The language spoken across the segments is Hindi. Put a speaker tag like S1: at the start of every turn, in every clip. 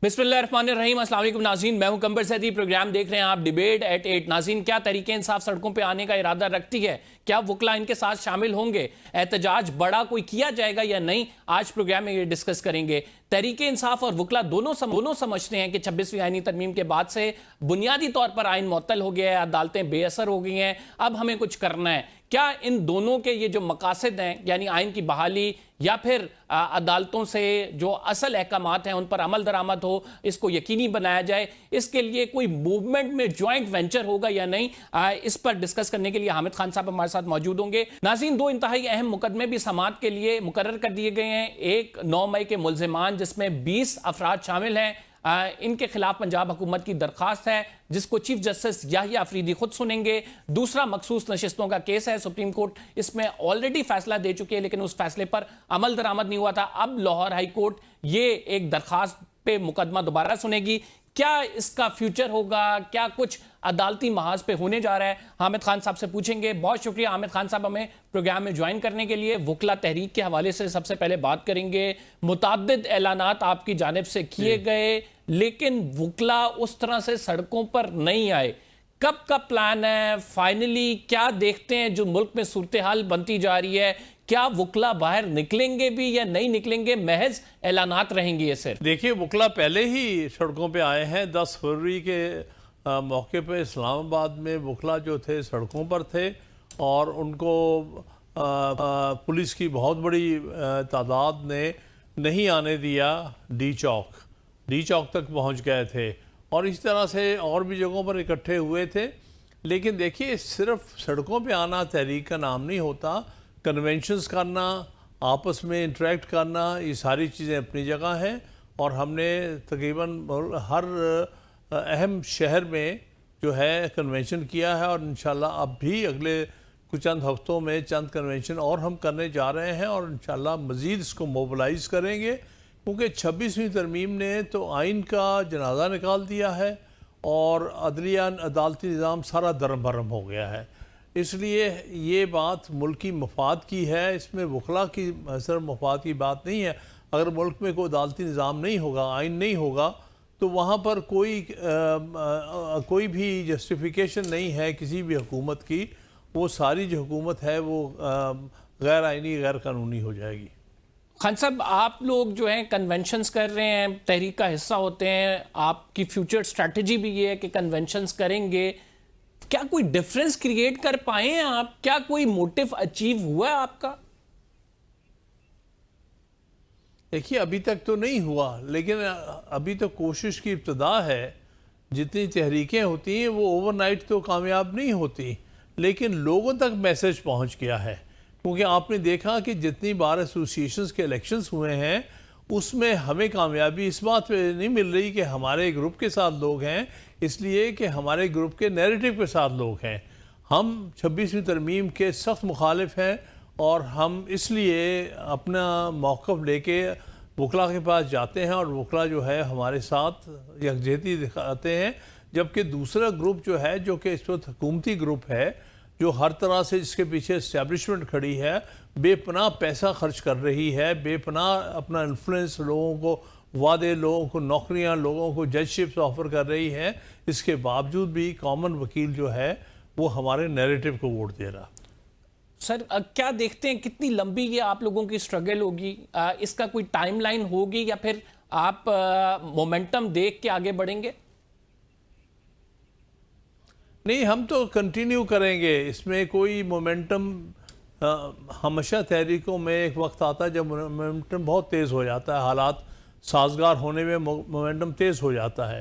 S1: बिस्मिल्लाहिर्रहमानिर्रहीम, अस्सलाम वालेकुम नाज़रीन, मैं हूं कंबर सैदी। प्रोग्राम देख रहे हैं आप डिबेट एट 8। नाज़रीन, क्या तहरीक इंसाफ सड़कों पे आने का इरादा रखती है? क्या वकला इनके साथ शामिल होंगे? एहतजाज बड़ा कोई किया जाएगा या नहीं? आज प्रोग्राम में ये डिस्कस करेंगे। तहरीक इंसाफ और वकला दोनों समझते हैं कि 26वीं आईनी तरमीम के बाद से बुनियादी तौर पर आइन मुअत्तल हो गया है, अदालतें बेअसर हो गई हैं, अब हमें कुछ करना है। क्या इन दोनों के ये जो मकासद हैं, यानी आइन की बहाली या फिर अदालतों से जो असल अहकामात हैं उन पर अमल दरामद हो, इसको यकीनी बनाया जाए, इसके लिए कोई मूवमेंट में ज्वाइंट वेंचर होगा या नहीं, इस पर डिस्कस करने के लिए हामिद खान साहब हमारे साथ मौजूद होंगे। नाज़रीन, दो इंतहाई अहम मुकदमे भी समाअत के लिए मुकर्रर कर दिए गए हैं। एक 9 मई के मुल्जिमान जिसमें 20 अफराद शामिल हैं, इनके खिलाफ पंजाब हुकूमत की दरखास्त है जिसको चीफ जस्टिस याहिया अफरीदी खुद सुनेंगे। दूसरा मखसूस नशिस्तों का केस है, सुप्रीम कोर्ट इसमें ऑलरेडी फैसला दे चुकी है लेकिन उस फैसले पर अमल दरामद नहीं हुआ था। अब लाहौर हाई कोर्ट ये एक दरखास्त पे मुकदमा दोबारा सुनेगी। क्या इसका फ्यूचर होगा? क्या कुछ अदालती महाज पे होने जा रहा है? हामिद खान साहब से पूछेंगे। बहुत शुक्रिया हामिद खान साहब हमें प्रोग्राम में ज्वाइन करने के लिए। वकला तहरीक के हवाले से सबसे पहले बात करेंगे। मुतअद्दिद ऐलानात आपकी जानिब से किए गए लेकिन वकला उस तरह से सड़कों पर नहीं आए। कब का प्लान है? फाइनली क्या देखते हैं जो मुल्क में सूरत हाल बनती जा रही है? क्या वकला बाहर निकलेंगे भी या नहीं निकलेंगे? महज ऐलानात रहेंगे ये सिर्फ?
S2: देखिए, वकला पहले ही सड़कों पे आए हैं। 10 फरवरी के मौके पे इस्लामाबाद में वकला जो थे सड़कों पर थे और उनको पुलिस की बहुत बड़ी तादाद ने नहीं आने दिया। डी चौक तक पहुंच गए थे और इस तरह से और भी जगहों पर इकट्ठे हुए थे। लेकिन देखिए, सिर्फ सड़कों पे आना तहरीक का नाम नहीं होता। कन्वेंशंस करना, आपस में इंटरेक्ट करना, ये सारी चीज़ें अपनी जगह हैं और हमने तकरीबन हर अहम शहर में जो है कन्वेंशन किया है और इंशाल्लाह अब भी अगले कुछ चंद हफ्तों में चंद कन्वेंशन और हम करने जा रहे हैं और इंशाल्लाह मज़ीद इसको मोबिलाइज करेंगे, क्योंकि 26वीं तरमीम ने तो आइन का जनाजा निकाल दिया है और अदलिया अदालती निज़ाम सारा दरम भरम हो गया है। इसलिए ये बात मुल्क की मफाद की है, इसमें वकला की सिर्फ मफाद की बात नहीं है। अगर मुल्क में कोई अदालती निज़ाम नहीं होगा, आइन नहीं होगा, तो वहाँ पर कोई भी जस्टिफिकेशन नहीं है किसी भी हुकूमत की। वो सारी जो हुकूमत है वो गैर आइनी, गैर कानूनी हो जाएगी।
S1: खान साहब, आप लोग जो हैं कन्वेंशंस कर रहे हैं, तहरीक का हिस्सा होते हैं, आपकी फ्यूचर स्ट्रैटेजी भी ये है कि कन्वेंशंस करेंगे। क्या कोई डिफरेंस क्रिएट कर पाए हैं आप? क्या कोई मोटिव अचीव हुआ है आपका?
S2: देखिए, अभी तक तो नहीं हुआ, लेकिन अभी तो कोशिश की इब्तदा है। जितनी तहरीकें होती हैं वो ओवरनाइट तो कामयाब नहीं होती, लेकिन लोगों तक मैसेज पहुंच गया है। क्योंकि आपने देखा कि जितनी बार एसोसिएशंस के इलेक्शंस हुए हैं उसमें हमें कामयाबी इस बात पे नहीं मिल रही कि हमारे ग्रुप के साथ लोग हैं, इसलिए कि हमारे ग्रुप के नैरेटिव के साथ लोग हैं। हम 26वीं तरमीम के सख्त मुखालिफ हैं और हम इसलिए अपना मौक़िफ़ लेके वकला के पास जाते हैं और वकला जो है हमारे साथ यकजहती दिखाते हैं। जबकि दूसरा ग्रुप जो है, जो कि इस वक्त हुकूमती ग्रुप है, जो हर तरह से जिसके पीछे इस्टेब्लिशमेंट खड़ी है, बेपनाह पैसा खर्च कर रही है, बेपनाह अपना इन्फ्लुएंस लोगों को, वादे लोगों को, नौकरियां लोगों को, जजशिप्स ऑफर कर रही है, इसके बावजूद भी कॉमन वकील जो है वो हमारे नैरेटिव को वोट दे रहा।
S1: सर, क्या देखते हैं कितनी लंबी ये आप लोगों की स्ट्रगल होगी? इसका कोई टाइमलाइन होगी या फिर आप मोमेंटम देख के आगे बढ़ेंगे?
S2: नहीं, हम तो कंटिन्यू करेंगे, इसमें कोई मोमेंटम। हमेशा तहरीकों में एक वक्त आता है जब मोमेंटम बहुत तेज़ हो जाता है, हालात साजगार होने में मोमेंटम तेज़ हो जाता है।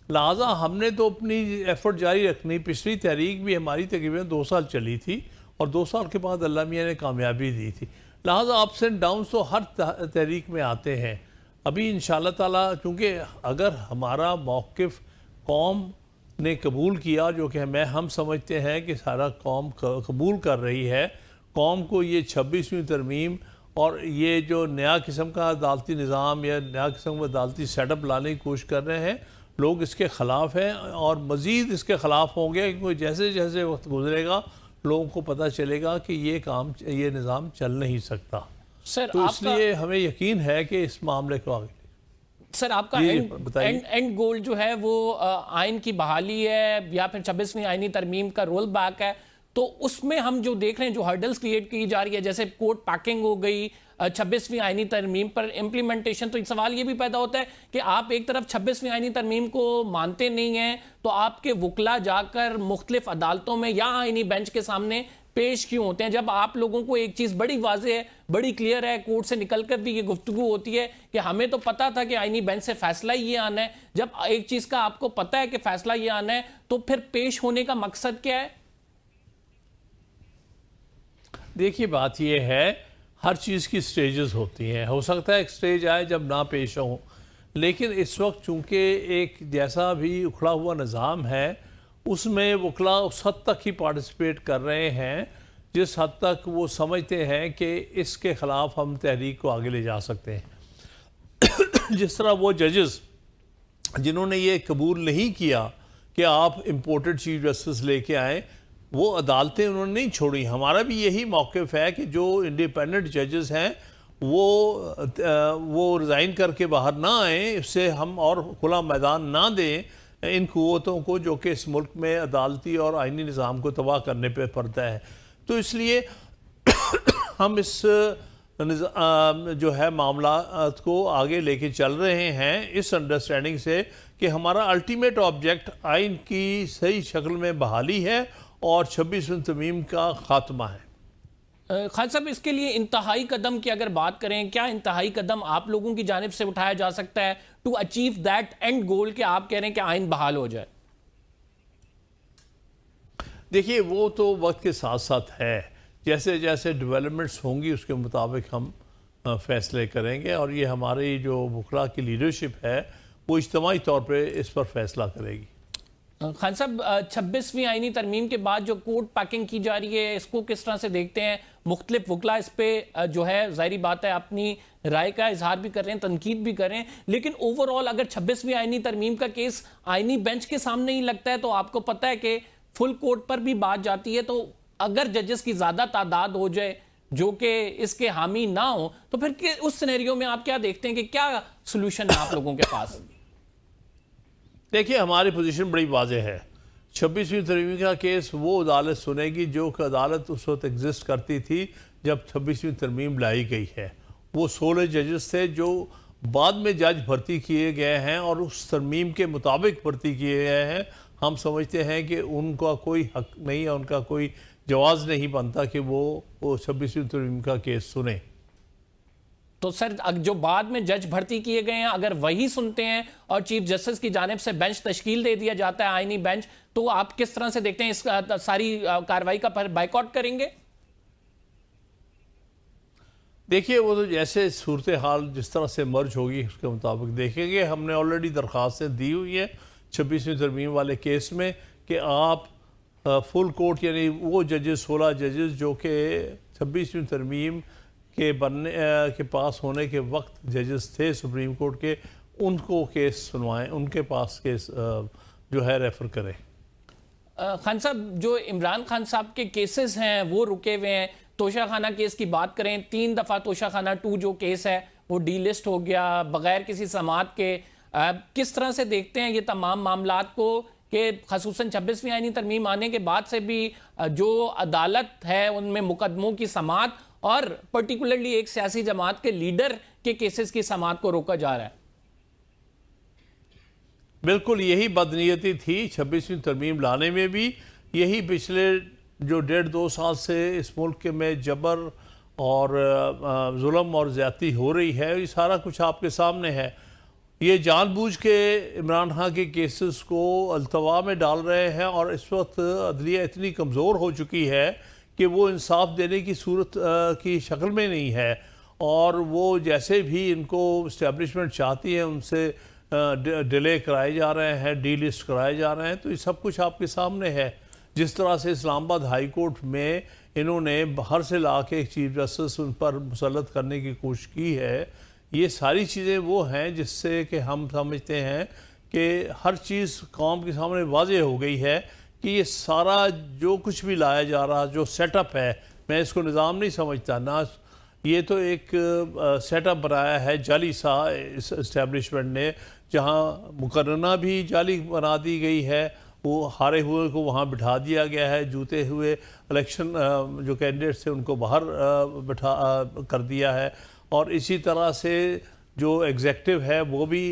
S2: लिहाजा हमने तो अपनी एफर्ट जारी रखनी। पिछली तहरीक भी हमारी तकरीबन 2 साल चली थी और 2 साल के बाद अल्लाह मियाँ ने कामयाबी दी थी। लिहाजा अप्स एंड डाउन्स तो हर तहरीक में आते हैं। अभी इंशाअल्लाह ताला, चूँकि अगर हमारा मौक़िफ़ कौम ने कबूल किया, जो कि हम समझते हैं कि सारा कौम कबूल कर रही है, कौम को ये 26वीं तरमीम और ये जो नया किस्म का अदालती निज़ाम या नया किस्म का अदालती सेटअप लाने की कोशिश कर रहे हैं, लोग इसके ख़िलाफ़ हैं और मज़ीद इसके ख़िलाफ़ होंगे, क्योंकि जैसे जैसे वक्त गुजरेगा लोगों को पता चलेगा कि ये निज़ाम चल नहीं सकता।
S1: सर,
S2: तो इसलिए हमें यकीन है कि इस मामले को आगे
S1: सर आपका
S2: जी,
S1: एंड एंड गोल जो है वो आइन की बहाली है या फिर 26वीं आइनी तरमीम का रोल बैक है, तो उसमें हम जो देख रहे हैं, जो हर्डल्स क्रिएट की जा रही है, जैसे कोर्ट पैकिंग हो गई 26वीं आइनी तरमीम पर इम्प्लीमेंटेशन, तो एक सवाल ये भी पैदा होता है कि आप एक तरफ 26वीं आइनी तरमीम को मानते नहीं हैं, तो आपके वकला जाकर मुख्तलिफ अदालतों में या आइनी बेंच के सामने पेश क्यों होते हैं, जब आप लोगों को एक चीज बड़ी वाज़ेह है, बड़ी क्लियर है, कोर्ट से निकलकर भी ये गुफ्तगू होती है कि हमें तो पता था कि आईनी बेंच से फैसला ये आना है। जब एक चीज का आपको पता है कि फैसला ये आना है, तो फिर पेश होने का मकसद क्या है?
S2: देखिए, बात यह है, हर चीज़ की स्टेजेस होती हैं। हो सकता है एक स्टेज आए जब ना पेश हो, लेकिन इस वक्त चूंकि एक जैसा भी उखड़ा हुआ निज़ाम है, उसमें वकला उस हद तक ही पार्टिसिपेट कर रहे हैं जिस हद तक वो समझते हैं कि इसके ख़िलाफ़ हम तहरीक को आगे ले जा सकते हैं। जिस तरह वो जजेस जिन्होंने ये कबूल नहीं किया कि आप इम्पोर्टेड चीफ जस्टिस लेके आए, वो अदालतें उन्होंने नहीं छोड़ी। हमारा भी यही मौक़िफ़ है कि जो इंडिपेंडेंट जजेस हैं वो रिज़ाइन करके बाहर ना आए, इससे हम और खुला मैदान ना दें इन क़ुव्वतों को जो कि इस मुल्क में अदालती और आइनी निज़ाम को तबाह करने पर पड़ता है। तो इसलिए हम इस जो है मामला को आगे लेके चल रहे हैं इस अंडरस्टैंडिंग से कि हमारा अल्टीमेट ऑब्जेक्ट आइन की सही शक्ल में बहाली है और 26वीं तरमीम का खात्मा है।
S1: खान साहब, इसके लिए इंतहाई कदम की अगर बात करें, क्या इंतहाई कदम आप लोगों की जानिब से उठाया जा सकता है टू अचीव दैट एंड गोल कि आप कह रहे हैं कि आइन बहाल हो जाए?
S2: देखिए, वो तो वक्त के साथ साथ है, जैसे जैसे डेवलपमेंट्स होंगी उसके मुताबिक हम फैसले करेंगे, और ये हमारी जो वकला की लीडरशिप है वो इज्तिमाई तौर पे इस पर फैसला करेगी।
S1: खान साहब, 26वीं आइनी तरमीम के बाद जो कोर्ट पैकिंग की जा रही है, इसको किस तरह से देखते हैं? मुख्तलिफ वकला इस पे जो है ज़ाहिरी बात है अपनी राय का इजहार भी कर रहे हैं, तनकीद भी कर रहे हैं, लेकिन ओवरऑल अगर 26वीं आइनी तरमीम का केस आइनी बेंच के सामने ही लगता है, तो आपको पता है कि फुल कोर्ट पर भी बात जाती है, तो अगर जजेस की ज़्यादा तादाद हो जाए जो कि इसके हामी ना हो, तो फिर उस सिनेरियो में आप क्या देखते हैं कि क्या सोल्यूशन है आप लोगों के पास?
S2: देखिए, हमारी पोजीशन बड़ी वाज़ेह है। 26वीं तरमीम का केस वो अदालत सुनेगी जो कि अदालत उस वक्त एग्जिस्ट करती थी जब 26वीं तरमीम लाई गई है। वो 16 जजेस थे जो बाद में जज भर्ती किए गए हैं और उस तरमीम के मुताबिक भर्ती किए गए हैं। हम समझते हैं कि उनका कोई हक नहीं है, उनका कोई जवाज़ नहीं बनता कि वो 26वीं तरमीम का केस सुने।
S1: तो सर, जो बाद में जज भर्ती किए गए हैं, अगर वही सुनते हैं और चीफ जस्टिस की जानिब से बेंच तश्कील दे दिया जाता है, आईनी बेंच, तो आप किस तरह से देखते हैं इस सारी कार्रवाई का बाइकआउट करेंगे?
S2: देखिए, वो तो जैसे सूरत हाल जिस तरह से मर्ज होगी उसके मुताबिक देखेंगे। हमने ऑलरेडी दरख्वास्तें दी हुई है 26वीं तरमीम वाले केस में कि आप फुल कोर्ट, यानी वो जजेस 16 जजेस जो कि 26वीं तरमीम के बनने के पास होने के वक्त जजेस थे सुप्रीम कोर्ट के, उनको केस सुनवाएं, उनके पास केस जो है रेफ़र करें।
S1: खान साहब, जो इमरान खान साहब के केसेस हैं वो रुके हुए हैं। तोशा खाना केस की बात करें, 3 दफ़ा तोशा खाना 2 जो केस है वो डीलिस्ट हो गया बगैर किसी समाअत के। किस तरह से देखते हैं ये तमाम मामलात को कि ख़ुसूसन 26वीं आइनी तरमीम आने के बाद से भी जो अदालत है उनमें मुकदमों की समाअत और पर्टिकुलरली एक सियासी जमात के लीडर के केसेस की समाअत को रोका जा रहा है?
S2: बिल्कुल यही बदनीयती थी 26वीं तरमीम लाने में भी। यही पिछले जो 1.5-2 साल से इस मुल्क में जबर और जुल्म और ज़्यादती हो रही है, ये सारा कुछ आपके सामने है। ये जानबूझ के इमरान खान के केसेस को अल्तवा में डाल रहे हैं और इस वक्त अदलिया इतनी कमज़ोर हो चुकी है कि वो इंसाफ देने की सूरत की शक्ल में नहीं है, और वो जैसे भी इनको इस्टेब्लिशमेंट चाहती है उनसे डिले कराए जा रहे हैं, डीलिस्ट कराए जा रहे हैं। तो ये सब कुछ आपके सामने है। जिस तरह से इस्लामाबाद हाई कोर्ट में इन्होंने बाहर से ला के एक चीफ जस्टिस उन पर मुसल्लत करने की कोशिश की है, ये सारी चीज़ें वो हैं जिससे कि हम समझते हैं कि हर चीज़ कौम के सामने वाज़ेह हो गई है कि ये सारा जो कुछ भी लाया जा रहा, जो सेटअप है, मैं इसको निज़ाम नहीं समझता, ना ये तो एक सेटअप बनाया है जाली सा इस इस्टेब्लिशमेंट ने, जहां मुकर्रना भी जाली बना दी गई है, वो हारे हुए को वहां बिठा दिया गया है, जीते हुए इलेक्शन जो कैंडिडेट्स थे उनको बाहर कर दिया है, और इसी तरह से जो एग्जेक्टिव है वो भी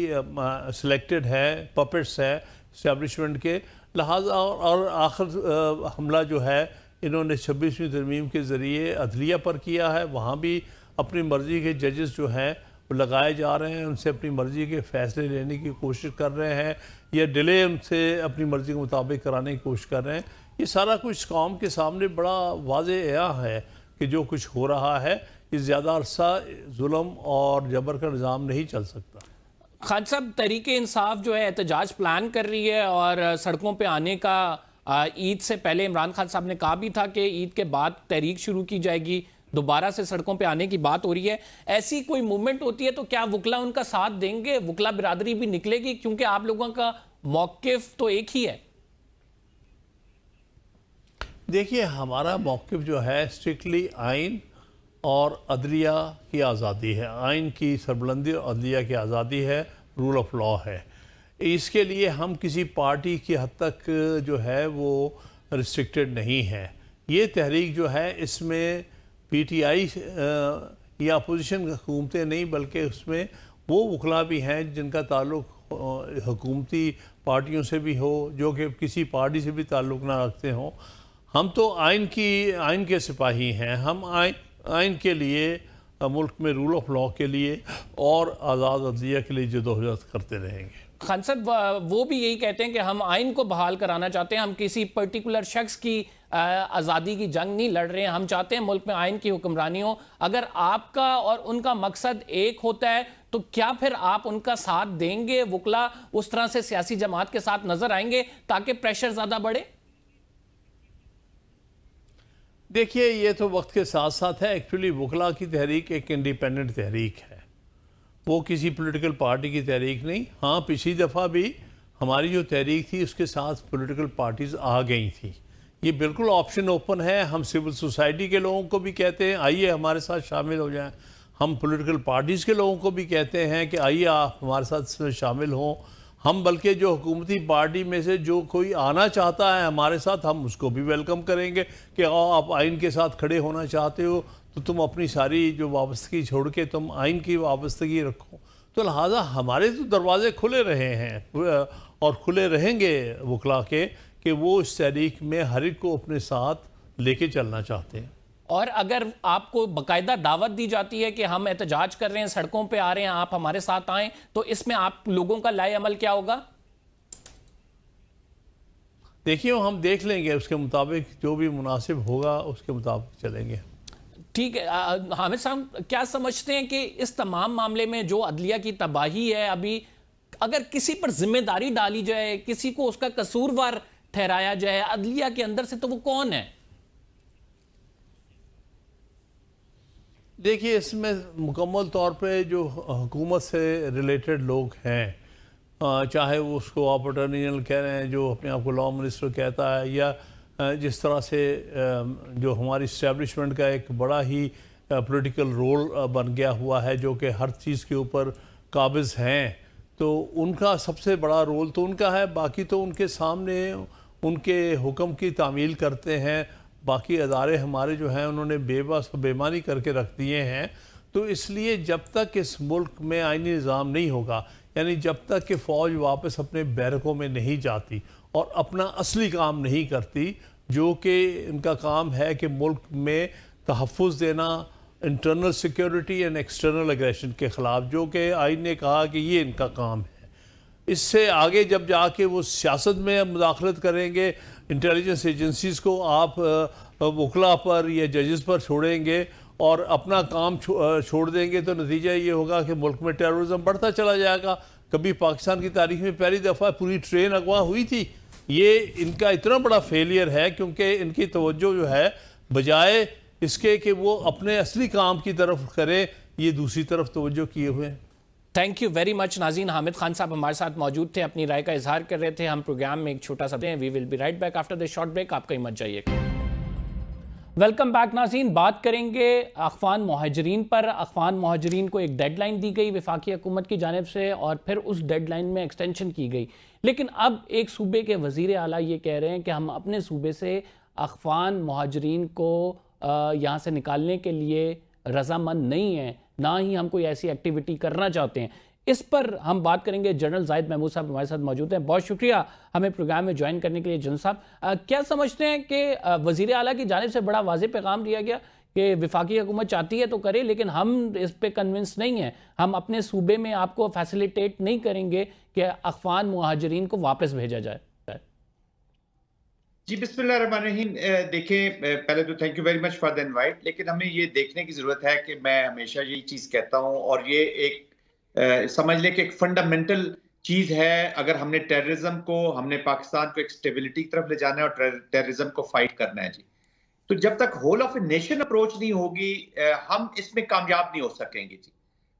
S2: सिलेक्टेड है, पपेट्स है इस्टेब्लिशमेंट के लिहाजा। और आखिर हमला जो है इन्होंने 26वीं तरमीम के ज़रिए अदलिया पर किया है, वहाँ भी अपनी मर्ज़ी के जजेस जो हैं वो लगाए जा रहे हैं, उनसे अपनी मर्ज़ी के फ़ैसले लेने की कोशिश कर रहे हैं या डिले उनसे अपनी मर्ज़ी के मुताबिक कराने की कोशिश कर रहे हैं। ये सारा कुछ कौम के सामने बड़ा वाज़ेह है कि जो कुछ हो रहा है ये ज़्यादा अरसा जुल्म और जबर का निज़ाम नहीं चल सकता।
S1: खान साहब, तहरीके इंसाफ जो है एहतजाज प्लान कर रही है और सड़कों पे आने का ईद से पहले इमरान खान साहब ने कहा भी था कि ईद के बाद तहरीक शुरू की जाएगी, दोबारा से सड़कों पे आने की बात हो रही है। ऐसी कोई मूवमेंट होती है तो क्या वुकला उनका साथ देंगे, वुकला बिरादरी भी निकलेगी, क्योंकि आप लोगों का मौकिफ तो एक ही है?
S2: देखिए, हमारा मौकिफ जो है स्ट्रिक्टली आइन और अदलिया की आज़ादी है, आइन की सरबुलंदी और अदलिया की आज़ादी है, रूल ऑफ लॉ है। इसके लिए हम किसी पार्टी की हद तक जो है वो रिस्ट्रिक्टेड नहीं है। ये तहरीक जो है इसमें पीटीआई या अपोजिशन हुकूमतें नहीं, बल्कि उसमें वो वकला भी हैं जिनका ताल्लुक़ हुकूमती पार्टियों से भी हो, जो कि किसी पार्टी से भी ताल्लुक़ ना रखते हों। हम तो आइन के सिपाही हैं, हम आइन के लिए, मुल्क में रूल ऑफ लॉ के लिए और आज़ाद अदलिया के लिए जदोजहद करते रहेंगे।
S1: खान साहब, वो भी यही कहते हैं कि हम आइन को बहाल कराना चाहते हैं, हम किसी पर्टिकुलर शख्स की आज़ादी की जंग नहीं लड़ रहे हैं, हम चाहते हैं मुल्क में आइन की हुक्मरानी हो। अगर आपका और उनका मकसद एक होता है तो क्या फिर आप उनका साथ देंगे? वुकला उस तरह से सियासी जमात के साथ नजर आएंगे ताकि प्रेशर ज़्यादा बढ़े?
S2: देखिए, ये तो वक्त के साथ साथ है। एक्चुअली वकला की तहरीक एक इंडिपेंडेंट तहरीक है, वो किसी पॉलिटिकल पार्टी की तहरीक नहीं। हाँ, पिछली दफ़ा भी हमारी जो तहरीक थी उसके साथ पॉलिटिकल पार्टीज़ आ गई थी। ये बिल्कुल ऑप्शन ओपन है। हम सिविल सोसाइटी के लोगों को भी कहते हैं आइए हमारे साथ शामिल हो जाएं, हम पॉलिटिकल पार्टीज़ के लोगों को भी कहते हैं कि आइए आप हमारे साथ शामिल हों। हम बल्कि जो हुकूमती पार्टी में से जो कोई आना चाहता है हमारे साथ, हम उसको भी वेलकम करेंगे कि आओ, आप आइन के साथ खड़े होना चाहते हो तो तुम अपनी सारी जो वाबस्तगी छोड़ के तुम आइन की वाबस्तगी रखो। तो लिहाजा हमारे तो दरवाजे खुले रहे हैं और खुले रहेंगे वकला के, कि वो इस तहरीक में हर एक को अपने साथ लेके चलना चाहते हैं।
S1: और अगर आपको बाकायदा दावत दी जाती है कि हम एहतजाज कर रहे हैं, सड़कों पे आ रहे हैं, आप हमारे साथ आएं, तो इसमें आप लोगों का लाए अमल क्या होगा?
S2: देखिए, हम देख लेंगे, उसके मुताबिक जो भी मुनासिब होगा उसके मुताबिक चलेंगे।
S1: ठीक है। हामिद साहब, क्या समझते हैं कि इस तमाम मामले में जो अदलिया की तबाही है, अभी अगर किसी पर जिम्मेदारी डाली जाए, किसी को उसका कसूरवार ठहराया जाए अदलिया के अंदर से, तो वो कौन है?
S2: देखिए, इसमें मुकम्मल तौर पे जो हुकूमत से रिलेटेड लोग हैं, चाहे वो उसको आप अटॉर्नी जनरल कह रहे हैं जो अपने आप को लॉ मिनिस्टर कहता है, या जिस तरह से जो हमारी इस्टेब्लिशमेंट का एक बड़ा ही पॉलिटिकल रोल बन गया हुआ है, जो कि हर चीज़ के ऊपर काबिज़ हैं, तो उनका सबसे बड़ा रोल तो उनका है। बाकी तो उनके सामने उनके हुक्म की तामील करते हैं। बाकी अदारे हमारे जो हैं उन्होंने बेबस बेईमानी करके रख दिए हैं। तो इसलिए जब तक इस मुल्क में आईनी निज़ाम नहीं होगा, यानी जब तक कि फ़ौज वापस अपने बैरकों में नहीं जाती और अपना असली काम नहीं करती, जो कि इनका काम है कि मुल्क में तहफ़्फ़ुज़ देना, internal security and external aggression के ख़िलाफ़, जो कि आइन ने कहा कि ये इनका काम है। इससे आगे जब जाके वो सियासत में मुदाखलत करेंगे, इंटेलिजेंस एजेंसीज़ को आप वकला पर या जजेस पर छोड़ेंगे और अपना काम छोड़ देंगे, तो नतीजा ये होगा कि मुल्क में टेररिज्म बढ़ता चला जाएगा। कभी पाकिस्तान की तारीख में पहली दफ़ा पूरी ट्रेन अगवा हुई थी। ये इनका इतना बड़ा फेलियर है क्योंकि इनकी तवज्जो जो है बजाय इसके कि वो अपने असली काम की तरफ करें, ये दूसरी तरफ तवज्जो किए हुए हैं।
S1: थैंक यू वेरी मच नाज़रीन। हामिद खान साहब हमारे साथ मौजूद थे, अपनी राय का इजहार कर रहे थे। हम प्रोग्राम में एक छोटा सा we will be right back after this short break. आप कहीं मत जाइए। वेलकम बैक नाज़रीन। बात करेंगे अफ़गान मुहाजिरीन पर। अफ़गान मुहाजिरीन को एक डेडलाइन दी गई वफाकी हुकूमत की जानिब से और फिर उस डेडलाइन में एक्सटेंशन की गई, लेकिन अब एक सूबे के वज़ीर आला ये कह रहे हैं कि हम अपने सूबे से अफ़गान मुहाजिरीन को यहाँ से निकालने के लिए रज़ामंद नहीं हैं, ना ही हम कोई ऐसी एक्टिविटी करना चाहते हैं। इस पर हम बात करेंगे। जनरल जाहिद महमूद साहब हमारे साथ मौजूद हैं। बहुत शुक्रिया हमें प्रोग्राम में ज्वाइन करने के लिए। जनरल साहब, क्या समझते हैं कि वज़ीर आला की जानिब से बड़ा वाज़ेह पैगाम दिया गया कि वफाकी हुकूमत चाहती है तो करे, लेकिन हम इस पे कन्विंस नहीं हैं, हम अपने सूबे में आपको फैसिलिटेट नहीं करेंगे कि अफ़गान मुहाजिरीन को वापस भेजा जाए।
S3: जी, बिस्मिल्लाहिर्रहमानिर्रहीम। देखें, पहले तो thank you very much for the invite. लेकिन हमें ये देखने की ज़रूरत है कि मैं हमेशा यही चीज़ कहता हूँ, और ये एक समझ लें कि एक फंडामेंटल चीज़ है। अगर हमने टेररिज्म को, हमने पाकिस्तान को एक स्टेबिलिटी की तरफ ले जाना है और टेररिज्म को फाइट करना है जी, तो जब तक whole of a nation approach नहीं होगी, हम इसमें कामयाब नहीं हो सकेंगे जी।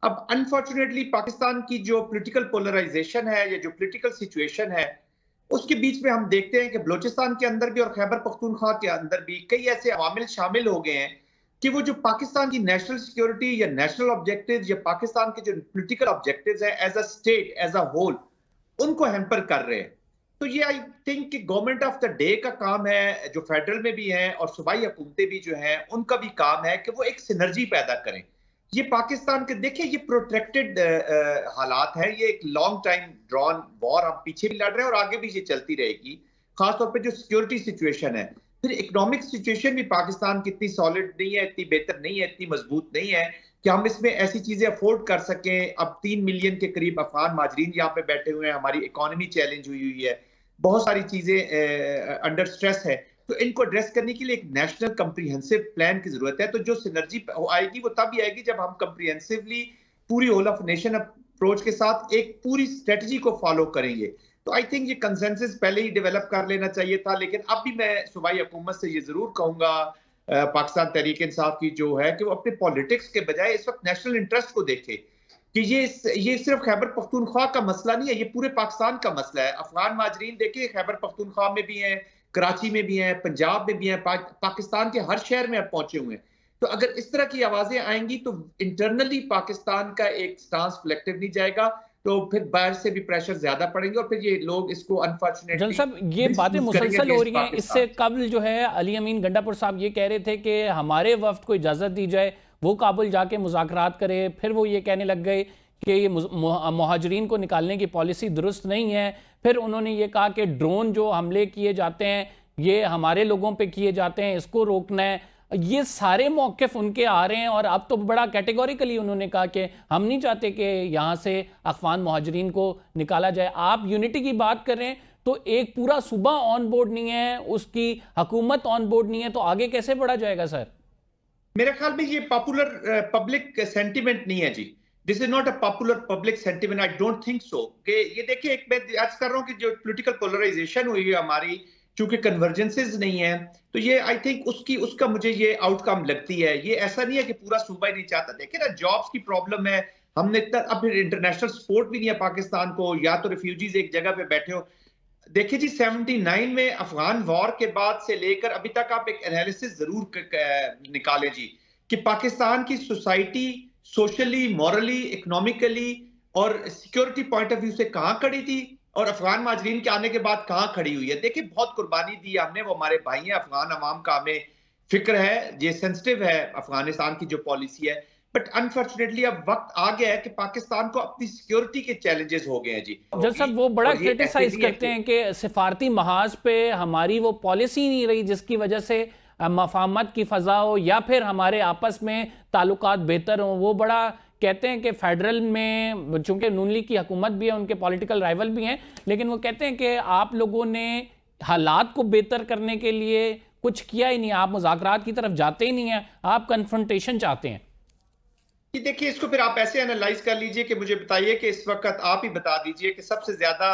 S3: अब अनफॉर्चुनेटली पाकिस्तान की जो पॉलिटिकल पोलराइजेशन है, या जो पॉलिटिकल सिचुएशन है, उसके बीच में हम देखते हैं कि बलूचिस्तान के अंदर भी और खैबर पख्तूनख्वा के अंदर भी कई ऐसे अवामिल शामिल हो गए हैं कि वो जो पाकिस्तान की नेशनल सिक्योरिटी या नेशनल ऑब्जेक्टिव्स या पाकिस्तान के जो पॉलिटिकल ऑब्जेक्टिव्स हैं as a state, as a whole, उनको हैम्पर कर रहे हैं। तो ये आई थिंक कि गवर्नमेंट ऑफ द डे का काम है, जो फेडरल में भी है और सूबाई हुकूमतें भी जो हैं, उनका भी काम है कि वो एक सिनर्जी पैदा करें। ये पाकिस्तान के देखिए, ये प्रोट्रैक्टेड हालात है, ये एक लॉन्ग टाइम ड्रॉन वॉर, हम पीछे भी लड़ रहे हैं और आगे भी ये चलती रहेगी। खासतौर पे जो सिक्योरिटी सिचुएशन है, फिर इकोनॉमिक सिचुएशन भी पाकिस्तान की इतनी सॉलिड नहीं है, इतनी बेहतर नहीं है, इतनी मजबूत नहीं है कि हम इसमें ऐसी चीजें अफोर्ड कर सकें। अब 3 मिलियन के करीब अफगान महाजरीन यहाँ पे बैठे हुए हैं, हमारी इकोनॉमी चैलेंज हुई है, बहुत सारी चीजें अंडर स्ट्रेस है। तो इनको एड्रेस करने के लिए एक नेशनल कम्प्रीहेंसिव प्लान की जरूरत है। तो जो सिनर्जी आएगी वो तभी आएगी जब हम कम्प्रीहेंसिवली पूरी होल ऑफ नेशन अप्रोच के साथ एक पूरी स्ट्रेटजी को फॉलो करेंगे। तो आई थिंक ये कंसेंसस पहले ही डेवलप कर लेना चाहिए था। लेकिन अब भी मैं सूबाई हुकूमत से ये जरूर कहूंगा, पाकिस्तान तहरीक इंसाफ की जो है, कि वो अपने पॉलिटिक्स के बजाय इस वक्त नेशनल इंटरेस्ट को देखे कि ये सिर्फ खैबर पख्तूनख्वा का मसला नहीं है, ये पूरे पाकिस्तान का मसला है। अफगान महाजरीन देखिए खैबर पख्तूनख्वा में भी हैं, कराची में भी हैं, पंजाब में भी हैं, पाकिस्तान के हर शहर में अब पहुंचे हुए हैं। तो अगर इस तरह की आवाजें आएंगी तो इंटरनली पाकिस्तान का एक स्टांस कलेक्टिव नहीं जाएगा, तो फिर बाहर से भी प्रेशर ज्यादा पड़ेंगे और फिर ये लोग इसको अनफॉर्चुनेटली।
S1: जनरल साहब, ये बातें मुसलसल हो रही हैं। इससे कबल जो है अली अमीन गंडापुर साहब ये कह रहे थे कि हमारे वफ्द को इजाजत दी जाए, वो काबुल जाके मुज़ाकरात करे। फिर वो ये कहने लग गए कि ये मुहाजिरीन को निकालने की पॉलिसी दुरुस्त नहीं है। फिर उन्होंने ये कहा कि ड्रोन जो हमले किए जाते हैं ये हमारे लोगों पे किए जाते हैं, इसको रोकना है। ये सारे मौक़िफ़ उनके आ रहे हैं और अब तो बड़ा कैटेगोरिकली उन्होंने कहा कि हम नहीं चाहते कि यहाँ से अफ़गान मुहाजिरीन को निकाला जाए। आप यूनिटी की बात कर रहे हैं तो एक पूरा सूबा ऑन बोर्ड नहीं है, उसकी हुकूमत ऑन बोर्ड नहीं है, तो आगे कैसे बढ़ा जाएगा सर?
S3: मेरे ख्याल में ये पॉपुलर पब्लिक सेंटिमेंट नहीं है जी। This is not a popular public sentiment, I don't think so. कि ये देखिए, एक मैं अर्ज कर रहा हूँ कि जो पॉलिटिकल पोलराइजेशन हुई है हमारी, चूंकि कन्वर्जेंसेस नहीं है, तो ये आई थिंक उसका मुझे ये आउटकम लगती है। ये ऐसा नहीं है कि पूरा सूबा ही नहीं चाहता। देखिए ना, जॉब्स की प्रॉब्लम है, हमने इतना, अब फिर इंटरनेशनल सपोर्ट भी नहीं है पाकिस्तान को, या तो रिफ्यूजीज एक जगह पे बैठे हो। देखिए जी, 79 में अफगान वॉर के बाद से लेकर अभी तक आप एक एनालिसिस जरूर निकालें जी, कि पाकिस्तान की सोसाइटी सोशली, मॉरली, इकोनॉमिकली और सिक्योरिटी पॉइंट ऑफ व्यू से कहां खड़ी थी और अफगान महाजरीन के आने के बाद कहां खड़ी हुई है। देखिए, बहुत कुर्बानी दी हमने, वो हमारे भाई हैं। अफगान अवाम का हमें फिक्र है, ये सेंसिटिव है अफगानिस्तान की जो पॉलिसी है। बट अनफॉर्चुनेटली अब वक्त आ गया है कि पाकिस्तान को अपनी सिक्योरिटी के चैलेंजेस हो गए हैं जी।
S1: जब सब वो बड़ा क्रिटिसाइज करते हैं कि सिफारती महाज पे हमारी वो पॉलिसी नहीं रही जिसकी वजह से मफाहमत की फ़ज़ा हो या फिर हमारे आपस में ताल्लुकात बेहतर हों। वो बड़ा कहते हैं कि फेडरल में चूंकि नून लीग की हुकूमत भी है, उनके पॉलिटिकल राइवल भी हैं, लेकिन वो कहते हैं कि आप लोगों ने हालात को बेहतर करने के लिए कुछ किया ही नहीं, आप मुज़ाकरात की तरफ जाते ही नहीं हैं, आप कन्फ्रंटेशन चाहते हैं।
S3: देखिए, इसको फिर आप ऐसे एनालाइज कर लीजिए कि मुझे बताइए कि इस वक्त आप ही बता दीजिए कि सबसे ज्यादा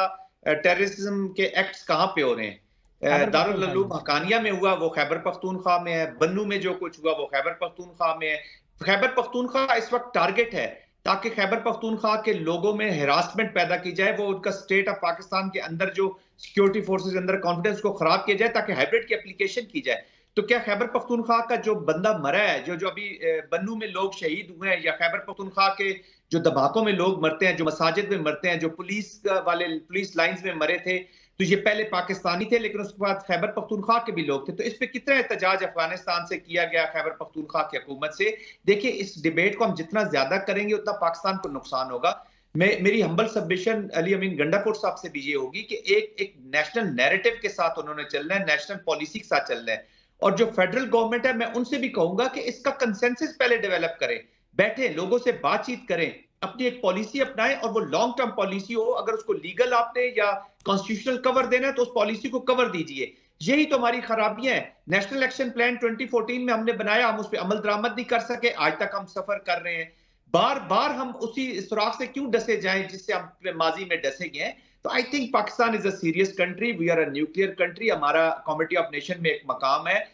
S3: टेररिज्म के एक्ट्स कहां पे हो रहे हैं। दारुल उलूम हकानिया में हुआ, वो खैबर पख्तूनख्वा में है। बन्नू में जो कुछ हुआ वो खैबर पख्तूनख्वा में है। खैबर पख्तूनख्वा इस वक्त टारगेट है ताकि खैबर पख्तूनख्वा के लोगों में हेरासमेंट पैदा की जाए, वो उनका स्टेट ऑफ पाकिस्तान के अंदर जो सिक्योरिटी फोर्सेस अंदर कॉन्फिडेंस को खराब किया जाए ताकि हाइब्रिड की एप्लीकेशन की जाए। तो क्या खैबर पख्तूनख्वा का जो बंदा मरा है, जो जो अभी बन्नू में लोग शहीद हुए हैं, या खैबर पख्तूनख्वा के जो धमाकों में लोग मरते हैं, जो मसाजिद में मरते हैं, जो पुलिस लाइंस में मरे थे, तो ये पहले पाकिस्तानी थे लेकिन उसके बाद खैबर पख्तूनख्वा के भी लोग थे। तो इस पे कितना एहतजाज अफगानिस्तान से किया गया, खैबर पख्तूनख्वा की हुकूमत से। देखिए, इस डिबेट को हम जितना ज्यादा करेंगे उतना पाकिस्तान को नुकसान होगा। मेरी हम्बल सबमिशन अली अमीन गंडापुर साहब से भी ये होगी कि एक नेशनल नैरेटिव के साथ उन्होंने चलना है, नेशनल पॉलिसी के साथ चलना है। और जो फेडरल गवर्नमेंट है, मैं उनसे भी कहूंगा कि इसका कंसेंसस पहले डेवलप करें, बैठे लोगों से बातचीत करें, अपनी एक पॉलिसी अपनाएं, और वो लॉन्ग टर्म पॉलिसी हो। अगर उसको लीगल आपने या कॉन्स्टिट्यूशनल कवर देना है तो उस पॉलिसी को कवर दीजिए। यही तो हमारी खराबियां हैं। नेशनल एक्शन प्लान 2014 में हमने बनाया, हम उस पर अमल दरामद नहीं कर सके, आज तक हम सफर कर रहे हैं। बार बार हम उसी सुराख से क्यों डसे जाएं जिससे हम माजी में डसे गए हैं। तो I think Pakistan is a serious country, we are a nuclear country, हमारा कमिटी ऑफ नेशन में एक मकाम है,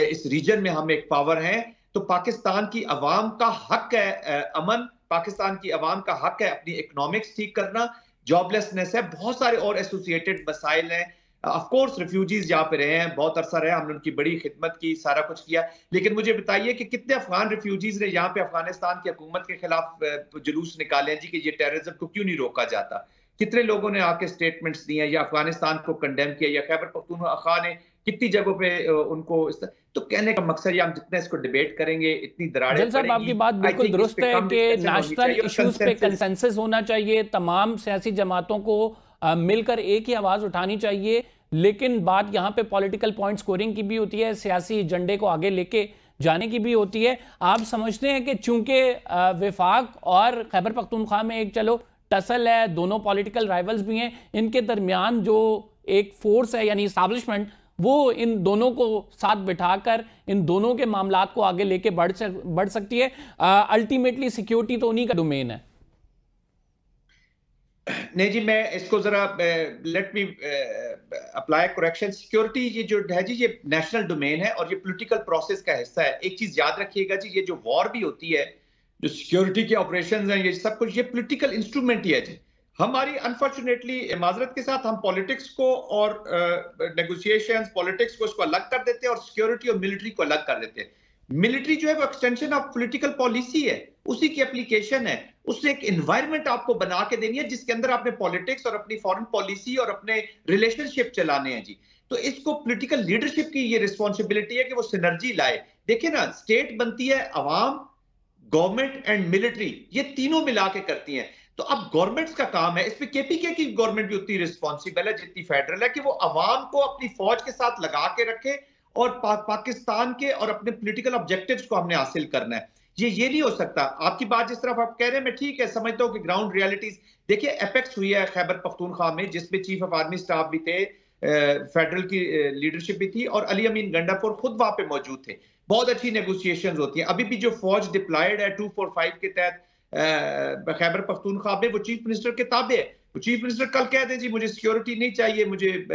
S3: इस रीजन में हम एक पावर हैं। तो पाकिस्तान की अवाम का हक है अमन, पाकिस्तान की अवाम का हक है अपनी इकोनॉमिक्स ठीक करना, जॉबलेसनेस है, बहुत सारे और एसोसिएटेड मसाइल हैं। ऑफ कोर्स रिफ्यूजीज यहाँ पे रहे हैं, बहुत अरसा रहे, हमने उनकी बड़ी खिदमत की, सारा कुछ किया, लेकिन मुझे बताइए कि कितने अफगान रिफ्यूजीज ने यहाँ पे अफगानिस्तान की हुकूमत के खिलाफ जुलूस निकाले हैं जी कि ये टेररिज्म को क्यों नहीं रोका जाता। कितने लोगों ने आके स्टेटमेंट्स दिए हैं या अफगानिस्तान को कंडेम किया, या खैबर पख्तूनख्वा ने कितनी जगहों पे उनको तो कहने का मकसद ये, हम जितना इसको डिबेट करेंगे इतनी दरारें
S1: जल साहब, आपकी बात बिल्कुल दुरुस्त है कि नेशनल इश्यूज पे कंसेंसस होना चाहिए, तमाम सियासी जमातों को मिलकर एक ही आवाज उठानी चाहिए। लेकिन बात यहाँ पे पॉलिटिकल पॉइंट स्कोरिंग की भी होती है, सियासी एजेंडे को आगे लेके जाने की भी होती है। आप समझते हैं कि चूंकि विफाक और खैबर पख्तूनख्वा में एक चलो टसल है, दोनों पॉलिटिकल राइवल्स भी हैं, इनके दरमियान जो एक फोर्स है यानी इस्टेब्लिशमेंट, वो इन दोनों को साथ बिठाकर इन दोनों के मामलात को आगे लेके बढ़ सकती है। अल्टीमेटली सिक्योरिटी तो उन्हीं का डोमेन है।
S3: नहीं जी, मैं इसको जरा let me apply correction. Security ये जो है जी, ये नेशनल डोमेन है और ये पॉलिटिकल प्रोसेस का हिस्सा है। एक चीज याद रखिएगा जी, ये जो वॉर भी होती है, जो सिक्योरिटी के ऑपरेशंस हैं, ये सब कुछ ये पॉलिटिकल इंस्ट्रूमेंट ही है जी। हमारी अनफॉर्चुनेटली माजरत के साथ हम पॉलिटिक्स को और नेगोशिएशंस, पॉलिटिक्स को इसको अलग कर देते हैं और सिक्योरिटी और मिलिट्री को अलग कर देते हैं। मिलिट्री जो है वो एक्सटेंशन ऑफ पॉलिटिकल पॉलिसी है, उसी की एप्लीकेशन है। उससे एक एनवायरनमेंट आपको बना के देनी है जिसके अंदर आपने पॉलिटिक्स और अपनी फॉरेन पॉलिसी और अपने रिलेशनशिप चलाने हैं जी। तो इसको पॉलिटिकल लीडरशिप की ये रिस्पॉन्सिबिलिटी है कि वो सिनर्जी लाए। देखिए ना, स्टेट बनती है अवाम, गवर्नमेंट एंड मिलिट्री, ये तीनों मिला के करती हैं। तो अब गवर्नमेंट्स का काम है, इस पे केपीके की गवर्नमेंट भी उतनी रिस्पॉन्सिबल है जितनी फेडरल है, कि वो अवाम को अपनी फौज के साथ लगा के रखे और पाकिस्तान के और अपने पॉलिटिकल ऑब्जेक्टिव्स को हमने हासिल करना है। ये नहीं हो सकता। आपकी बात जिस तरफ आप कह रहे हैं, मैं ठीक है समझता हूँ कि ग्राउंड रियलिटीज, देखिए एपेक्स हुई है खैबर पख्तूनख्वा में जिसमें चीफ ऑफ आर्मी स्टाफ भी थे, फेडरल की लीडरशिप भी थी और अली अमीन गंडापुर खुद वहां पे मौजूद थे। बहुत अच्छी नेगोशिएशंस होती हैं। अभी भी जो फौज डिप्लॉयड है 245 के तहत खैबर पख्तूनख्वा में, वो चीफ मिनिस्टर के ताबे है। वो चीफ मिनिस्टर कल कह दें जी मुझे सिक्योरिटी नहीं चाहिए, मुझे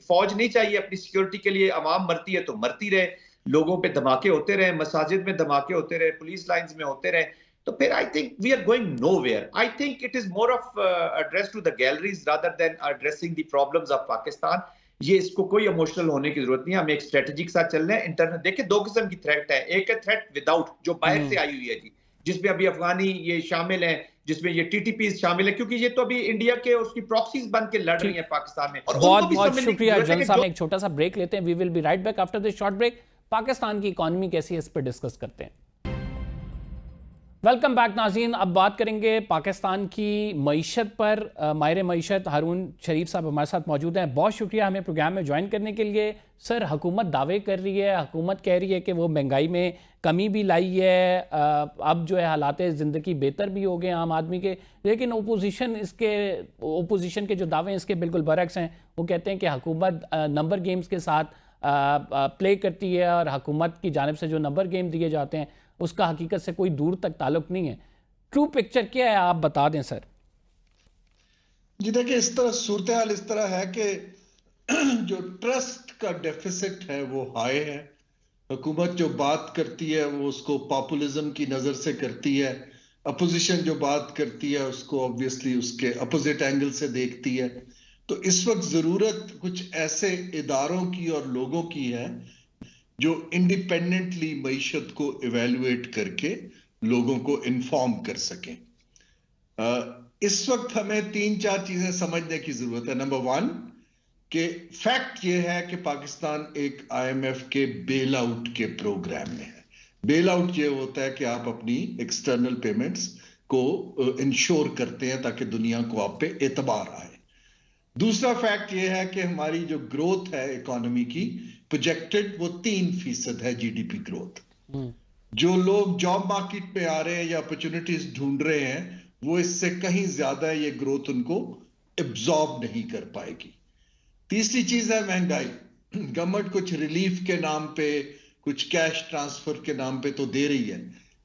S3: फौज नहीं चाहिए, अपनी सिक्योरिटी के लिए अवाम मरती है तो मरती रहे, लोगों पे धमाके होते रहे, मसाजिद में धमाके होते रहे, पुलिस लाइंस में होते रहे, तो फिर I think we are going nowhere. I think it is more of address to the galleries rather than addressing the problems of Pakistan. ये इसको कोई इमोशनल होने की जरूरत नहीं है, हमें एक स्ट्रेटेजी के साथ चलना है। इंटरनल देखिए, दो किस्म की थ्रेट है, एक है थ्रेट विदाउट, जो बाहर से आई हुई है जी, जिसमें अभी अफगानी ये शामिल है, जिसमें ये टीटीपी शामिल है, क्योंकि ये तो अभी इंडिया के उसकी प्रॉक्सीज बन के लड़ रही है पाकिस्तान में। और
S1: बहुत बहुत शुक्रिया जन साहब, एक छोटा सा ब्रेक लेते हैं। We will be right back after this short break. Pakistan की इकोनॉमी कैसी है, इस पर डिस्कस करते हैं। वेलकम बैक नाज़रीन। अब बात करेंगे पाकिस्तान की मईशत पर। माहिर मईशत हारून शरीफ साहब हमारे साथ मौजूद हैं। बहुत शुक्रिया हमें प्रोग्राम में ज्वाइन करने के लिए। सर, हुकूमत दावे कर रही है, हुकूमत कह रही है कि वो महंगाई में कमी भी लाई है, अब जो है हालात ज़िंदगी बेहतर भी हो गए आम आदमी के, लेकिन ओपोजिशन के जो दावे हैं इसके बिल्कुल बरक्स हैं। वो कहते हैं कि हुकूमत नंबर गेम्स के साथ प्ले करती है और हुकूमत की जानिब से जो नंबर गेम दिए जाते हैं उसका हकीकत से कोई दूर तक ताल्लुक नहीं है। ट्रू पिक्चर क्या है, आप बता दें सर।
S4: जी देखिए, इस तरह सूरत हाल इस तरह है कि जो ट्रस्ट का डेफिसिट है वो हाई है। हुकूमत जो बात करती है वो उसको पॉपुलिज्म की नजर से करती है, अपोजिशन जो बात करती है उसको ऑब्वियसली उसके अपोजिट एंगल से देखती है। तो इस वक्त जरूरत कुछ ऐसे इदारों की और लोगों की है जो इंडिपेंडेंटली मईशत को इवेलुएट करके लोगों को इन्फॉर्म कर सकें। इस वक्त हमें 3-4 चीजें समझने की जरूरत है। नंबर 1 कि फैक्ट ये है कि पाकिस्तान एक IMF के बेल आउट के प्रोग्राम में है। बेल आउट ये होता है कि आप अपनी एक्सटर्नल पेमेंट्स को इंश्योर करते हैं ताकि दुनिया को आप पे एतबार आए। दूसरा फैक्ट ये है कि हमारी जो ग्रोथ है इकोनॉमी की प्रोजेक्टेड वो 3% है GDP ग्रोथ। जो लोग जॉब मार्केट में आ रहे हैं या अपॉर्चुनिटीज ढूंढ रहे हैं वो इससे कहीं ज्यादा ये ग्रोथ उनको एब्जॉर्ब नहीं कर पाएगी। तीसरी चीज है महंगाई। गवर्नमेंट कुछ रिलीफ के नाम पे, कुछ कैश ट्रांसफर के नाम पे तो दे रही है,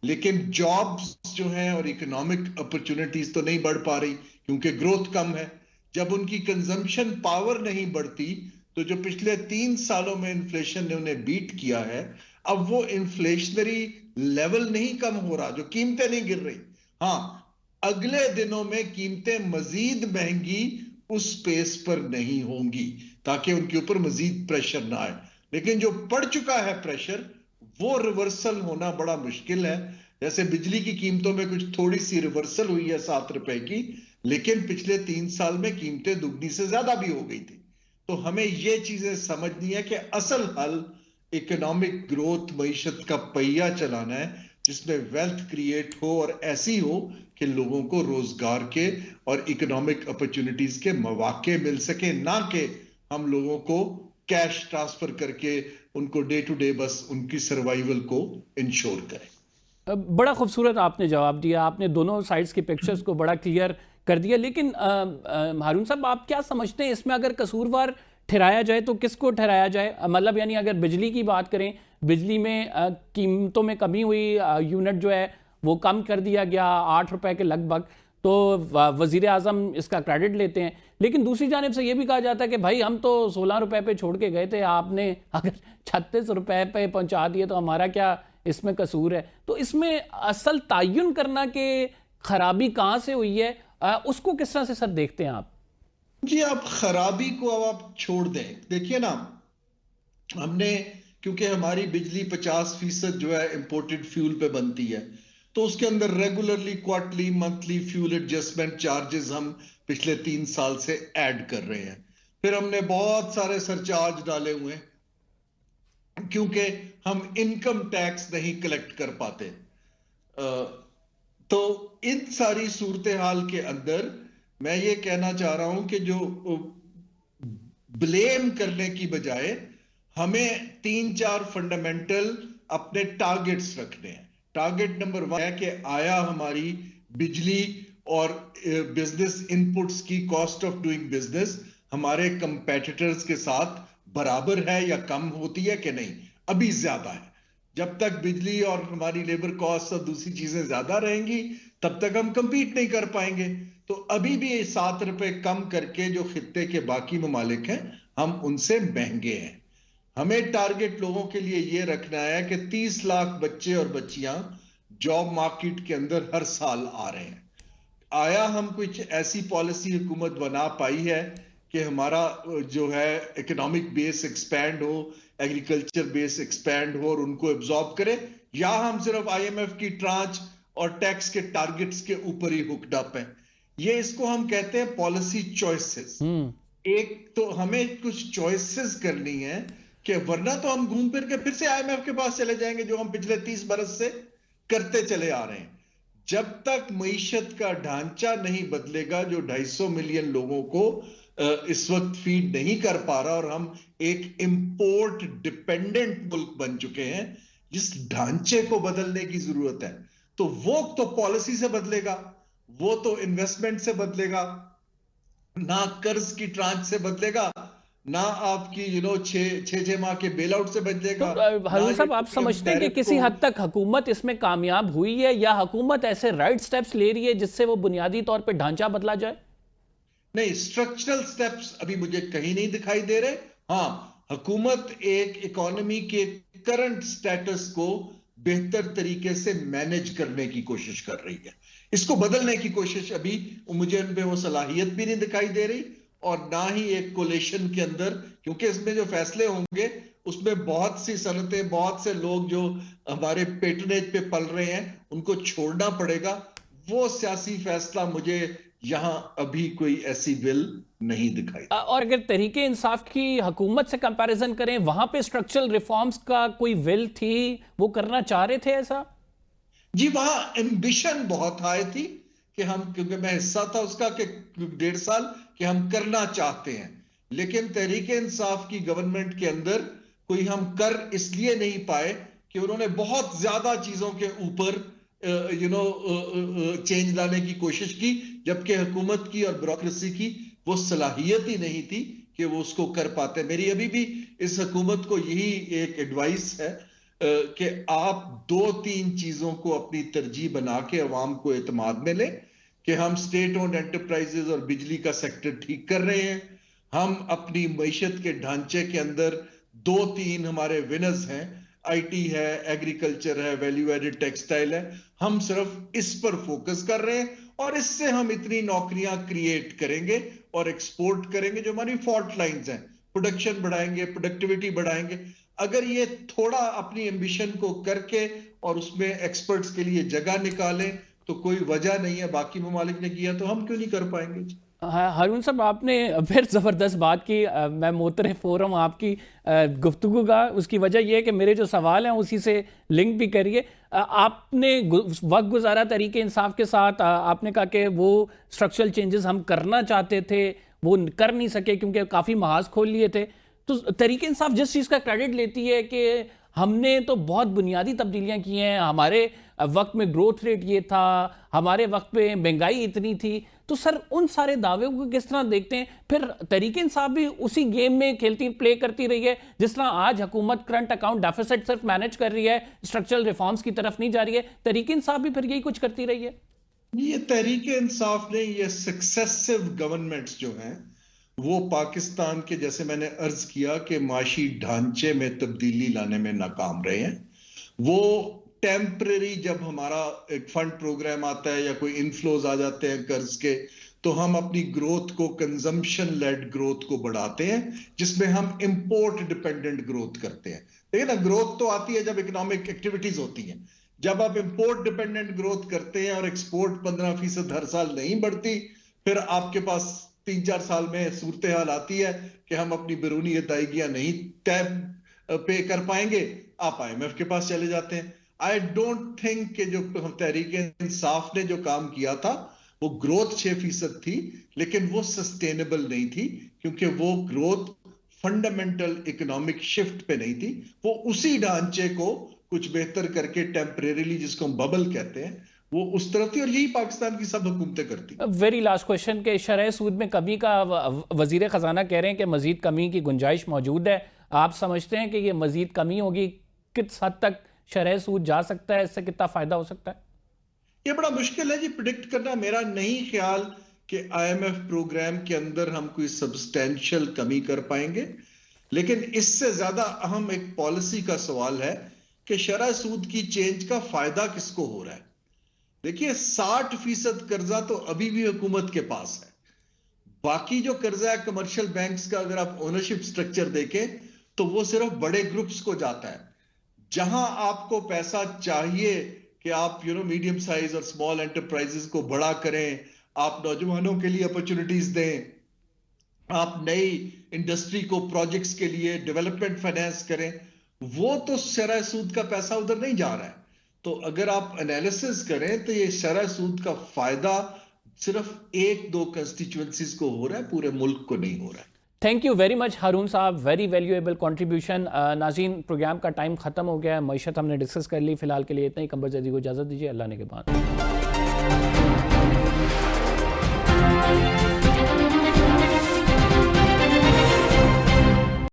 S4: लेकिन जॉब्स जो हैं और इकोनॉमिक अपॉर्चुनिटीज तो नहीं बढ़ पा रही क्योंकि ग्रोथ कम है। जब उनकी कंजम्पशन पावर नहीं बढ़ती तो जो पिछले 3 सालों में इन्फ्लेशन ने उन्हें बीट किया है, अब वो इन्फ्लेशनरी लेवल नहीं कम हो रहा, जो कीमतें नहीं गिर रही। हाँ, अगले दिनों में कीमतें मजीद महंगी उस पेस पर नहीं होंगी ताकि उनके ऊपर मजीद प्रेशर ना आए, लेकिन जो पड़ चुका है प्रेशर वो रिवर्सल होना बड़ा मुश्किल है। जैसे बिजली की कीमतों में कुछ थोड़ी सी रिवर्सल हुई है 7 रुपए की, लेकिन पिछले 3 साल में कीमतें दुगनी से ज्यादा भी हो गई थी। तो हमें ये चीजें समझनी है कि असल हल इकोनॉमिक ग्रोथ, मईशत का पहिया चलाना है जिसमें वेल्थ क्रिएट हो और ऐसी हो कि लोगों को रोजगार के और इकोनॉमिक अपॉर्चुनिटीज के मौके मिल सके, ना कि हम लोगों को कैश ट्रांसफर करके उनको डे टू डे बस उनकी सर्वाइवल को इंश्योर करें।
S1: बड़ा खूबसूरत आपने जवाब दिया, आपने दोनों साइड्स के पिक्चर्स को बड़ा क्लियर कर दिया। लेकिन हारून साहब, आप क्या समझते हैं इसमें अगर कसूरवार ठहराया जाए तो किसको ठहराया जाए? मतलब यानी अगर बिजली की बात करें, बिजली में कीमतों में कमी हुई, यूनिट जो है वो कम कर दिया गया 8 रुपए के लगभग, तो वजीर आज़म इसका क्रेडिट लेते हैं। लेकिन दूसरी जानिब से ये भी कहा जाता है कि भाई हम तो 16 रुपए पे छोड़ के गए थे, आपने अगर 36 रुपए पे पहुंचा दिए तो हमारा क्या इसमें कसूर है? तो इसमें असल तयन करना कि खराबी कहाँ से हुई है, उसको किस तरह से सर देखते हैं आप?
S4: जी, आप खराबी को अब आप छोड़ दें। देखिए ना, हमने क्योंकि हमारी बिजली 50% जो है इंपोर्टेड फ्यूल पे बनती है, तो उसके अंदर regularly quarterly monthly fuel adjustment charges हम पिछले 3 साल से ऐड कर रहे हैं। फिर हमने बहुत सारे सरचार्ज डाले हुए हैं क्योंकि हम इनकम टैक्स नहीं कलेक्ट कर पाते। तो इन सारी सूरत हाल के अंदर मैं ये कहना चाह रहा हूं कि जो ब्लेम करने की बजाय हमें 3-4 फंडामेंटल अपने टारगेट्स रखने हैं। टारगेट नंबर 1 है कि आया हमारी बिजली और बिजनेस इनपुट्स की कॉस्ट ऑफ डूइंग बिजनेस हमारे कंपेटिटर्स के साथ बराबर है या कम होती है कि नहीं? अभी ज्यादा है। जब तक बिजली और हमारी लेबर कॉस्ट और दूसरी चीजें ज्यादा रहेंगी तब तक हम कंपीट नहीं कर पाएंगे। तो अभी भी 7 रुपए कम करके जो खित्ते के बाकी ममालिक हैं हम उनसे महंगे हैं। हमें टारगेट लोगों के लिए यह रखना है कि 30 लाख बच्चे और बच्चियां जॉब मार्केट के अंदर हर साल आ रहे हैं। आया हम कुछ ऐसी पॉलिसी हुकूमत बना पाई है कि हमारा जो है इकोनॉमिक बेस एक्सपैंड हो, एग्रीकल्चर बेस एक्सपैंड हो और उनको एब्जॉर्ब करे, या हम सिर्फ IMF की ट्रांच और टैक्स के टारगेट्स के ऊपर ही हुक्ड अप है? ये इसको हम कहते हैं पॉलिसी चॉइसेस। एक तो हमें कुछ चॉइसेस करनी है कि वरना तो हम घूम फिर के फिर से IMF के पास चले जाएंगे, जो हम पिछले 30 बरस से करते चले आ रहे हैं। जब तक मईशत का ढांचा नहीं बदलेगा, जो 250 मिलियन लोगों को इस वक्त फीड नहीं कर पा रहा और हम एक इंपोर्ट डिपेंडेंट मुल्क बन चुके हैं, जिस ढांचे को बदलने की जरूरत है, तो वो तो पॉलिसी से बदलेगा, वो तो इन्वेस्टमेंट से बदलेगा, ना कर्ज की ट्रांच से बदलेगा, ना आपकी 6 माह के बेल आउट से बदलेगा।
S1: तो हारून साहब, आप समझते हैं कि किसी हद तक हुकूमत इसमें कामयाब हुई है, या हुकूमत ऐसे राइट स्टेप्स ले रही है जिससे वो बुनियादी तौर पे ढांचा बदला जाए?
S4: नहीं, स्ट्रक्चरल स्टेप्स अभी मुझे कहीं नहीं दिखाई दे रहे। हाँ, हुकूमत एक इकोनॉमी के करंट स्टेटस को बेहतर तरीके से मैनेज करने की कोशिश कर रही है। इसको बदलने की कोशिश अभी मुझे उनपे वो सलाहियत भी नहीं दिखाई दे रही, और ना ही एक कोलेशन के अंदर, क्योंकि इसमें जो फैसले होंगे उसमें बहुत सी सनतें, बहुत से लोग जो हमारे पेटनेज पे पल रहे हैं, उनको छोड़ना पड़ेगा। वो सियासी फैसला मुझे यहां अभी कोई ऐसी विल नहीं दिखाई।
S1: और अगर तहरीके इंसाफ की हुकूमत से कंपैरिजन करें, वहां पे स्ट्रक्चरल रिफॉर्म्स का कोई विल थी, वो करना चाह रहे थे ऐसा?
S4: जी, वहां एम्बिशन बहुत हाई थी कि हम, क्योंकि मैं हिस्सा था उसका कि 1.5 साल कि हम करना चाहते हैं, लेकिन तहरीके इंसाफ की गवर्नमेंट के अंदर कोई हम कर इसलिए नहीं पाए कि उन्होंने बहुत ज्यादा चीजों के ऊपर चेंज लाने की कोशिश की, जबकि हुकूमत की और ब्यूरोक्रेसी की वो सलाहियत ही नहीं थी कि वो उसको कर पाते। मेरी अभी भी इस हुकूमत को यही एक एडवाइस है कि आप 2-3 चीजों को अपनी तरजीह बना के अवाम को एतमाद में लें कि हम स्टेट ओन्ड एंटरप्राइजेज और बिजली का सेक्टर ठीक कर रहे हैं, हम अपनी मईशत के ढांचे के अंदर 2-3 हमारे विनर्स हैं, आईटी है, एग्रीकल्चर है, वैल्यू एडेड टेक्सटाइल है, हम सिर्फ इस पर फोकस कर रहे हैं और इससे हम इतनी नौकरियां क्रिएट करेंगे और एक्सपोर्ट करेंगे जो हमारी फॉल्ट लाइंस हैं, प्रोडक्शन बढ़ाएंगे, प्रोडक्टिविटी बढ़ाएंगे। अगर ये थोड़ा अपनी एम्बिशन को करके और उसमें एक्सपर्ट्स के लिए जगह निकालें तो कोई वजह नहीं है, बाकी ममालिक ने किया तो हम क्यों नहीं कर पाएंगे।
S1: हारून साहब, आपने फिर ज़बरदस्त बात की। मैं मोतरफ़ हो रहा हूँ आपकी गुफ्तगू का। उसकी वजह यह है कि मेरे जो सवाल हैं उसी से लिंक भी करिए। आपने वक्त गुजारा तहरीके इंसाफ के साथ, आपने कहा कि वो स्ट्रक्चरल चेंजेस हम करना चाहते थे, वो कर नहीं सके क्योंकि काफ़ी महाज खोल लिए थे। तो तहरीके इंसाफ जिस चीज़ का क्रेडिट लेती है कि हमने तो बहुत बुनियादी तब्दीलियां की हैं, हमारे वक्त में ग्रोथ रेट ये था, हमारे वक्त पे महंगाई इतनी थी, तो सर उन सारे दावे को किस तरह देखते हैं? फिर तहरीके इंसाफ भी उसी गेम में खेलती प्ले करती रही है जिस तरह आज हुकूमत करंट अकाउंट डेफिसिट सिर्फ मैनेज कर रही है, स्ट्रक्चरल रिफॉर्म्स की तरफ नहीं जा रही है। तहरीके इंसाफ भी फिर यही कुछ करती रही है।
S4: ये तहरीके इंसाफ ने, ये सक्सेसिव गवर्नमेंट्स जो हैं वो पाकिस्तान के, जैसे मैंने अर्ज किया कि माशी ढांचे में तब्दीली लाने में नाकाम रहे हैं। वो टेम्परेरी, जब हमारा एक फंड प्रोग्राम आता है या कोई इनफ्लोज आ जाते हैं कर्ज के, तो हम अपनी ग्रोथ को कंजम्पशन लेड ग्रोथ को बढ़ाते हैं, जिसमें हम इंपोर्ट डिपेंडेंट ग्रोथ करते हैं। देखिए ना, ग्रोथ तो आती है जब इकोनॉमिक एक्टिविटीज होती हैं। जब आप इंपोर्ट डिपेंडेंट ग्रोथ करते हैं और एक्सपोर्ट 15% हर साल नहीं बढ़ती, फिर आपके पास 3-4 साल में सूरत हाल आती है कि हम अपनी बैरूनी अदायगियां नहीं पे कर पाएंगे, आप IMF के पास चले जाते हैं। आई डोंट थिंक कि जो तहरीके इंसाफ ने जो काम किया था वो ग्रोथ 6% थी, लेकिन वो सस्टेनेबल नहीं थी, क्योंकि वो ग्रोथ फंडामेंटल इकोनॉमिक शिफ्ट पे नहीं थी। वो उसी ढांचे को कुछ बेहतर करके टेम्परेरीली, जिसको हम बबल कहते हैं, वो उस तरफ थी, और यही पाकिस्तान की सब हुकूमतें करती।
S1: वेरी लास्ट क्वेश्चन के शरह सूद में कमी का वजीर खजाना कह रहे हैं कि मजीद कमी की गुंजाइश मौजूद है। आप समझते हैं कि ये मजीद कमी होगी? किस हद तक शरह सूद जा सकता है? इससे कितना फायदा हो सकता है?
S4: ये बड़ा मुश्किल है जी प्रिडिक्ट करना। मेरा नहीं ख्याल कि IMF प्रोग्राम के अंदर हम कोई सब्सटेंशियल कमी कर पाएंगे, लेकिन इससे ज्यादा अहम एक पॉलिसी का सवाल है कि शरह सूद की चेंज का फायदा किसको हो रहा है। देखिए, 60% कर्जा तो अभी भी हुकूमत के पास है। बाकी जो कर्जा है कमर्शियल बैंक्स का, अगर आप ओनरशिप स्ट्रक्चर देखें तो वो सिर्फ बड़े ग्रुप्स को जाता है। जहां आपको पैसा चाहिए कि आप मीडियम साइज और स्मॉल एंटरप्राइजेस को बड़ा करें, आप नौजवानों के लिए अपॉर्चुनिटीज दें, आप नई इंडस्ट्री को प्रोजेक्ट्स के लिए डेवलपमेंट फाइनेंस करें, वो तो शरह सूद का पैसा उधर नहीं जा रहा है। तो अगर आप एनालिसिस करें तो ये शरह सूद का फायदा सिर्फ 1-2 कंस्टिट्यूएंसीज को हो रहा है, पूरे मुल्क को नहीं हो रहा है।
S1: थैंक यू वेरी मच हारून साहब, वेरी वैल्यूएबल कंट्रीब्यूशन। नाज़रीन, प्रोग्राम का टाइम ख़त्म हो गया है, मईशत हमने डिस्कस कर ली। फिलहाल के लिए इतना ही। कंबर जदी को इजाज़त दीजिए, अल्लाह ने के बाद।